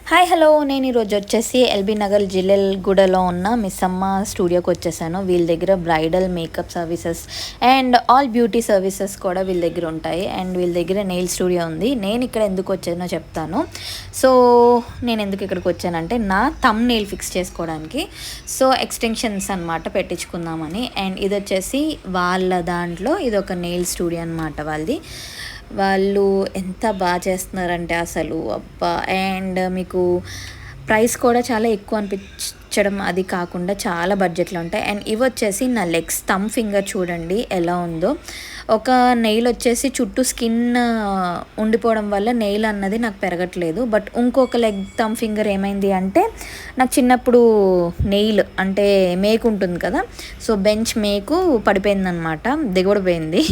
Hi hello నేను ఈరోజు వచ్చేసి ఎల్బీ నగర్ జిల్లెల్గూడలో ఉన్న మిస్సమ్మ స్టూడియోకి వచ్చేసాను. వీళ్ళ దగ్గర bridal makeup services and all beauty services కూడా వీళ్ళ దగ్గర ఉంటాయి. అండ్ వీళ్ళ దగ్గర నెయిల్ స్టూడియో ఉంది. నేను ఇక్కడ ఎందుకు వచ్చానో చెప్తాను. సో నేను ఎందుకు ఇక్కడికి వచ్చానంటే నా థంబ్ నెయిల్ ఫిక్స్ చేసుకోవడానికి. సో ఎక్స్టెన్షన్స్ అనమాట పెట్టించుకుందామని. అండ్ ఇది వచ్చేసి వాళ్ళ దాంట్లో ఇది ఒక నెయిల్ స్టూడియో అనమాట వాళ్ళది. వాళ్ళు ఎంత బాగా చేస్తున్నారంటే అసలు అబ్బా. అండ్ మీకు ప్రైస్ కూడా చాలా ఎక్కువ అనిపించడం అది కాకుండా చాలా బడ్జెట్లో ఉంటాయి. అండ్ ఇవి వచ్చేసి నా లెగ్స్ థంబ్ ఫింగర్ చూడండి ఎలా ఉందో. ఒక నెయిల్ వచ్చేసి చుట్టూ స్కిన్ ఉండిపోవడం వల్ల నెయిల్ అన్నది నాకు పెరగట్లేదు. బట్ ఇంకొక లెగ్ థంబ్ ఫింగర్ ఏమైంది అంటే నాకు చిన్నప్పుడు నెయిల్ అంటే మేకు ఉంటుంది కదా, సో బెంచ్ మేకు పడిపోయిందనమాట, దిగబడిపోయింది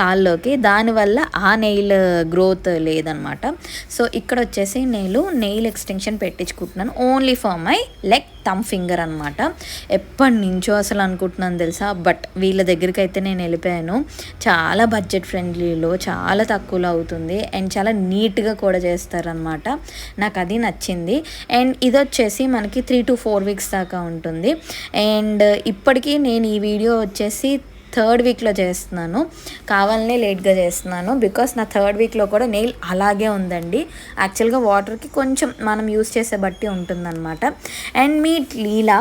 కాల్లోకి. దానివల్ల ఆ నెయిల్ గ్రోత్ లేదనమాట. సో ఇక్కడ వచ్చేసి నేను నెయిల్ ఎక్స్టెన్షన్ పెట్టించుకుంటున్నాను only for my leg thumb finger అనమాట. ఎప్పటి నుంచో అసలు అనుకుంటున్నాను తెలుసా. బట్ వీళ్ళ దగ్గరికి అయితే నేను వెళ్ళిపోయాను. చాలా బడ్జెట్ ఫ్రెండ్లీలో చాలా తక్కువలో అవుతుంది అండ్ చాలా నీట్గా కూడా చేస్తారనమాట. నాకు అది నచ్చింది. అండ్ ఇది వచ్చేసి మనకి 3 to 4 weeks దాకా ఉంటుంది. అండ్ ఇప్పటికీ నేను ఈ వీడియో వచ్చేసి 3rd వీక్లో చేస్తున్నాను, కావాలనే లేట్గా చేస్తున్నాను. బికాస్ నా 3rd వీక్లో కూడా నెయిల్ అలాగే ఉందండి. యాక్చువల్గా వాటర్కి కొంచెం మనం యూస్ చేసే బట్టి ఉంటుందన్నమాట. అండ్ మీ లీలా,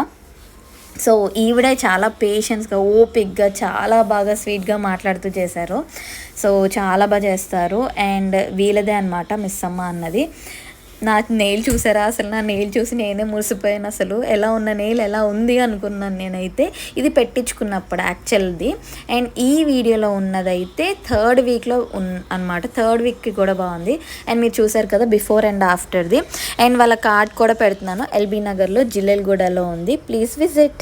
సో ఈవిడే చాలా పేషెన్స్గా ఓపిక్గా చాలా బాగా స్వీట్గా మాట్లాడుతూ చేశారు. సో చాలా బాగా చేస్తారు. అండ్ వీళ్ళదే అనమాట మిస్సమ్మ అన్నది. నాకు నెయిల్ చూసారా, అసలు నా నెయిల్ చూసి నేనే మురిసిపోయాను. అసలు ఎలా ఉన్న నెయిల్ ఎలా ఉంది అనుకున్నాను నేనైతే ఇది పెట్టించుకున్నప్పుడు యాక్చువల్ది. అండ్ ఈ వీడియోలో ఉన్నదైతే 3rd వీక్లో అనమాట. 3rd వీక్కి కూడా బాగుంది. అండ్ మీరు చూసారు కదా బిఫోర్ అండ్ ఆఫ్టర్ది. అండ్ వాళ్ళ కార్డ్ కూడా పెడుతున్నాను. ఎల్బీ నగర్లో జిల్లెల్గూడలో ఉంది. Please visit.